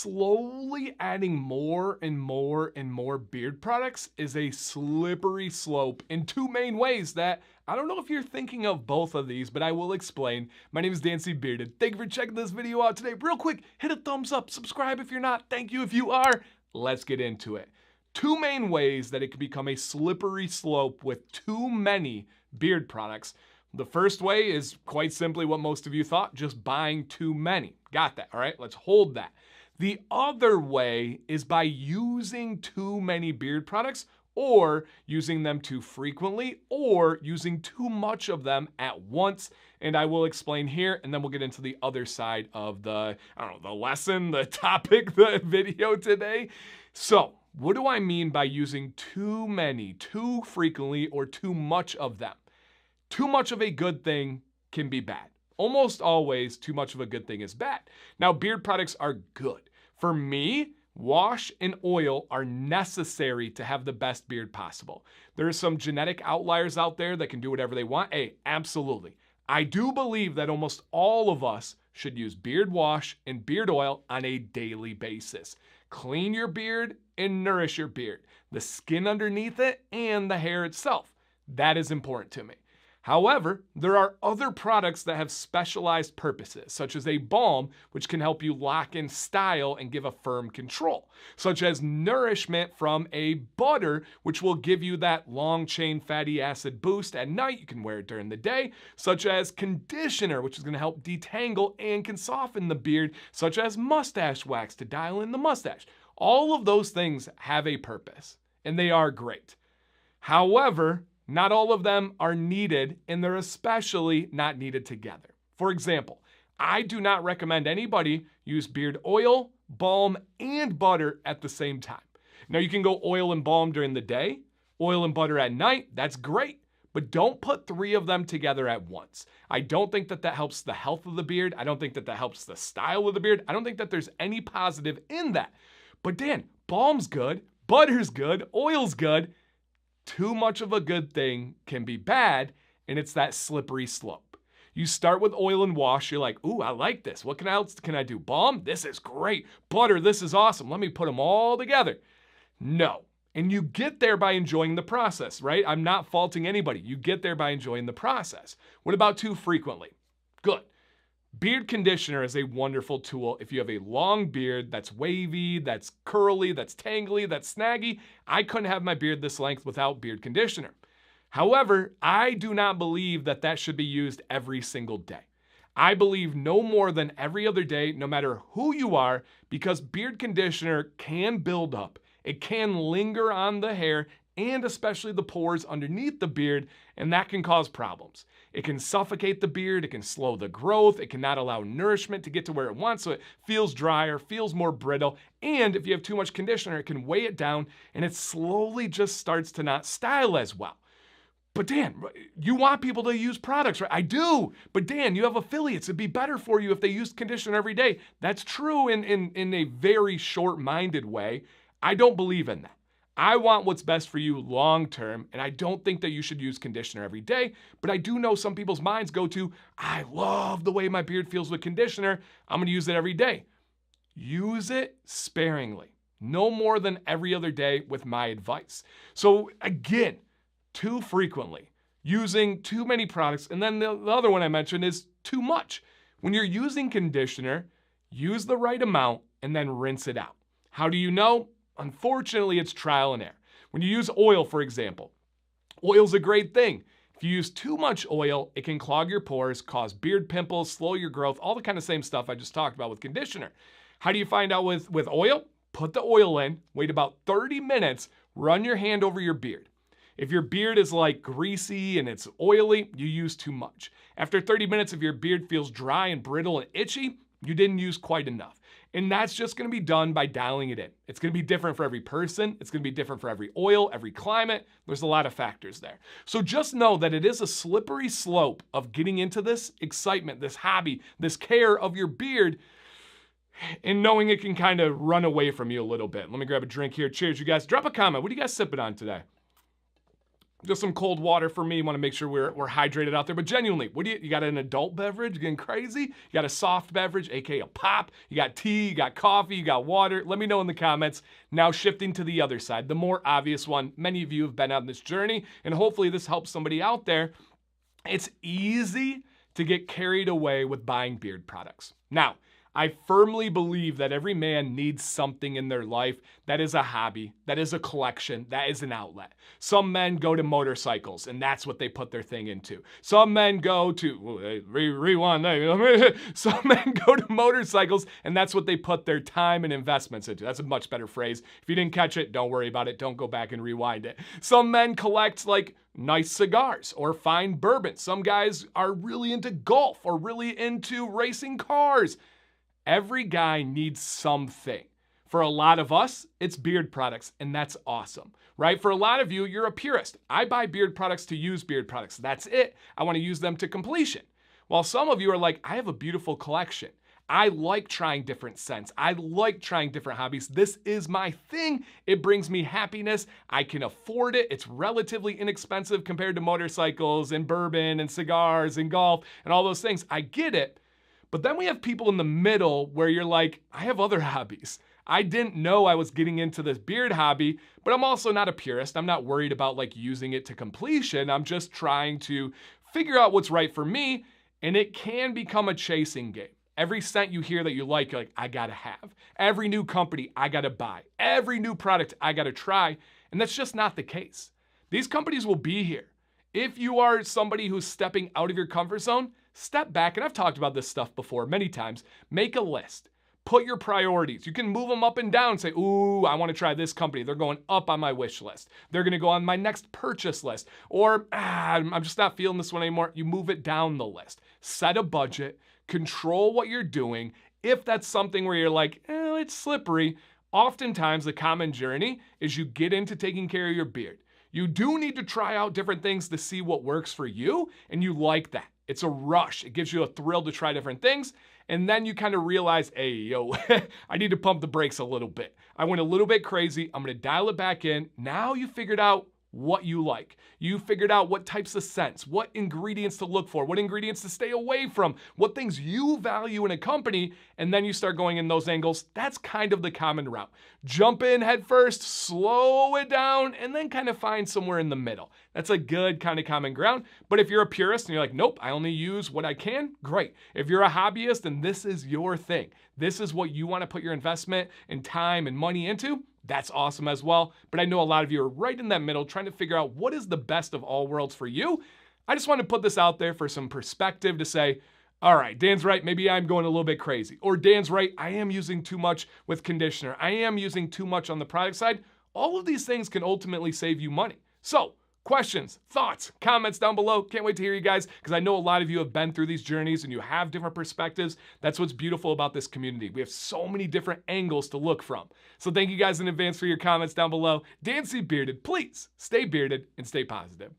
slowly adding more and more and more beard products is a slippery slope in two main ways that I don't know if you're thinking of both of these, but I will explain. My name is Dancy Bearded. Thank you for checking this video out today. Real quick, hit a thumbs up, subscribe if you're not. Thank you if you are. Let's get into it. Two main ways that it can become a slippery slope with too many beard products. The first way is quite simply what most of you thought, just buying too many. Got that, all right? Let's hold that. The other way is by using too many beard products or using them too frequently or using too much of them at once. And I will explain here, and then we'll get into the other side of the lesson, the topic, the video today. So what do I mean by using too many, too frequently, or too much of them? Too much of a good thing can be bad. Almost always, too much of a good thing is bad. Now, beard products are good. For me, wash and oil are necessary to have the best beard possible. There are some genetic outliers out there that can do whatever they want. Hey, absolutely. I do believe that almost all of us should use beard wash and beard oil on a daily basis. Clean your beard and nourish your beard, the skin underneath it and the hair itself. That is important to me. However, there are other products that have specialized purposes, such as a balm, which can help you lock in style and give a firm control, such as nourishment from a butter, which will give you that long chain fatty acid boost at night. You can wear it during the day, such as conditioner, which is going to help detangle and can soften the beard, such as mustache wax to dial in the mustache. All of those things have a purpose, and they are great. However, not all of them are needed, and they're especially not needed together. For example, I do not recommend anybody use beard oil, balm, and butter at the same time. Now, you can go oil and balm during the day, oil and butter at night. That's great, but don't put three of them together at once. I don't think that that helps the health of the beard. I don't think that that helps the style of the beard. I don't think that there's any positive in that. But Dan, balm's good, butter's good, oil's good. Too much of a good thing can be bad, and it's that slippery slope. You start with oil and wash, you're like, ooh, I like this. What else can I do? Balm? This is great. Butter, this is awesome. Let me put them all together. No. And you get there by enjoying the process, right? I'm not faulting anybody. You get there by enjoying the process. What about too frequently? Good. Beard conditioner is a wonderful tool if you have a long beard that's wavy, that's curly, that's tangly, that's snaggy. I couldn't have my beard this length without beard conditioner. However, I do not believe that that should be used every single day. I believe no more than every other day, no matter who you are, because beard conditioner can build up. It can linger on the hair and especially the pores underneath the beard, and that can cause problems. It can suffocate the beard, it can slow the growth, it cannot allow nourishment to get to where it wants, so it feels drier, feels more brittle, and if you have too much conditioner, it can weigh it down, and it slowly just starts to not style as well. But Dan, you want people to use products, right? I do, but Dan, you have affiliates. It'd be better for you if they used conditioner every day. That's true in a very short-minded way. I don't believe in that. I want what's best for you long term, and I don't think that you should use conditioner every day, but I do know some people's minds go to, I love the way my beard feels with conditioner, I'm gonna use it every day. Use it sparingly, no more than every other day with my advice. So again, too frequently, using too many products, and then the other one I mentioned is too much. When you're using conditioner, use the right amount and then rinse it out. How do you know? Unfortunately, it's trial and error. When you use oil, for example, oil's a great thing. If you use too much oil, it can clog your pores, cause beard pimples, slow your growth, all the kind of same stuff I just talked about with conditioner. How do you find out with oil? Put the oil in, wait about 30 minutes, run your hand over your beard. If your beard is like greasy and it's oily, you use too much. After 30 minutes, if your beard feels dry and brittle and itchy, you didn't use quite enough. And that's just gonna be done by dialing it in. It's gonna be different for every person. It's gonna be different for every oil, every climate. There's a lot of factors there. So just know that it is a slippery slope of getting into this excitement, this hobby, this care of your beard, and knowing it can kind of run away from you a little bit. Let me grab a drink here. Cheers, you guys. Drop a comment. What are you guys sipping on today? Just some cold water for me. Want to make sure we're hydrated out there. But genuinely, what do you got an adult beverage? Getting crazy? You got a soft beverage, aka a pop? You got tea, you got coffee, you got water? Let me know in the comments. Now shifting to the other side, the more obvious one. Many of you have been on this journey, and hopefully this helps somebody out there. It's easy to get carried away with buying beard products. Now, I firmly believe that every man needs something in their life that is a hobby, that is a collection, that is an outlet. Some men go to motorcycles, and that's what they put their thing into. Some men go to, rewind that. Some men go to motorcycles, and that's what they put their time and investments into. That's a much better phrase. If you didn't catch it, don't worry about it. Don't go back and rewind it. Some men collect like nice cigars or fine bourbon. Some guys are really into golf or really into racing cars. Every guy needs something. For a lot of us, it's beard products, and that's awesome, right? For a lot of you, you're a purist. I buy beard products to use beard products. That's it. I want to use them to completion. While some of you are like, I have a beautiful collection. I like trying different scents. I like trying different hobbies. This is my thing. It brings me happiness. I can afford it. It's relatively inexpensive compared to motorcycles and bourbon and cigars and golf and all those things. I get it. But then we have people in the middle where you're like, I have other hobbies. I didn't know I was getting into this beard hobby, but I'm also not a purist. I'm not worried about like using it to completion. I'm just trying to figure out what's right for me, and it can become a chasing game. Every scent you hear that you like, you're like, I gotta have. Every new company, I gotta buy. Every new product, I gotta try. And that's just not the case. These companies will be here. If you are somebody who's stepping out of your comfort zone, step back, and I've talked about this stuff before many times. Make a list. Put your priorities. You can move them up and down. Say, ooh, I want to try this company. They're going up on my wish list. They're going to go on my next purchase list. Or, I'm just not feeling this one anymore. You move it down the list. Set a budget. Control what you're doing. If that's something where you're like, it's slippery, oftentimes the common journey is you get into taking care of your beard. You do need to try out different things to see what works for you, and you like that. It's a rush. It gives you a thrill to try different things, and then you kind of realize, hey, yo, I need to pump the brakes a little bit. I went a little bit crazy. I'm going to dial it back in. Now you figured out what you like. You figured out what types of scents, what ingredients to look for, what ingredients to stay away from, what things you value in a company, and then you start going in those angles. That's kind of the common route. Jump in head first, slow it down, and then kind of find somewhere in the middle. That's a good kind of common ground. But if you're a purist and you're like, nope, I only use what I can, great. If you're a hobbyist and this is your thing, this is what you want to put your investment and time and money into, that's awesome as well. But I know a lot of you are right in that middle trying to figure out what is the best of all worlds for you. I just want to put this out there for some perspective to say, all right, Dan's right, maybe I'm going a little bit crazy. Or Dan's right, I am using too much with conditioner. I am using too much on the product side. All of these things can ultimately save you money. So, questions, thoughts, comments down below. Can't wait to hear you guys because I know a lot of you have been through these journeys and you have different perspectives. That's what's beautiful about this community. We have so many different angles to look from. So thank you guys in advance for your comments down below. Dan C. Bearded, please stay bearded and stay positive.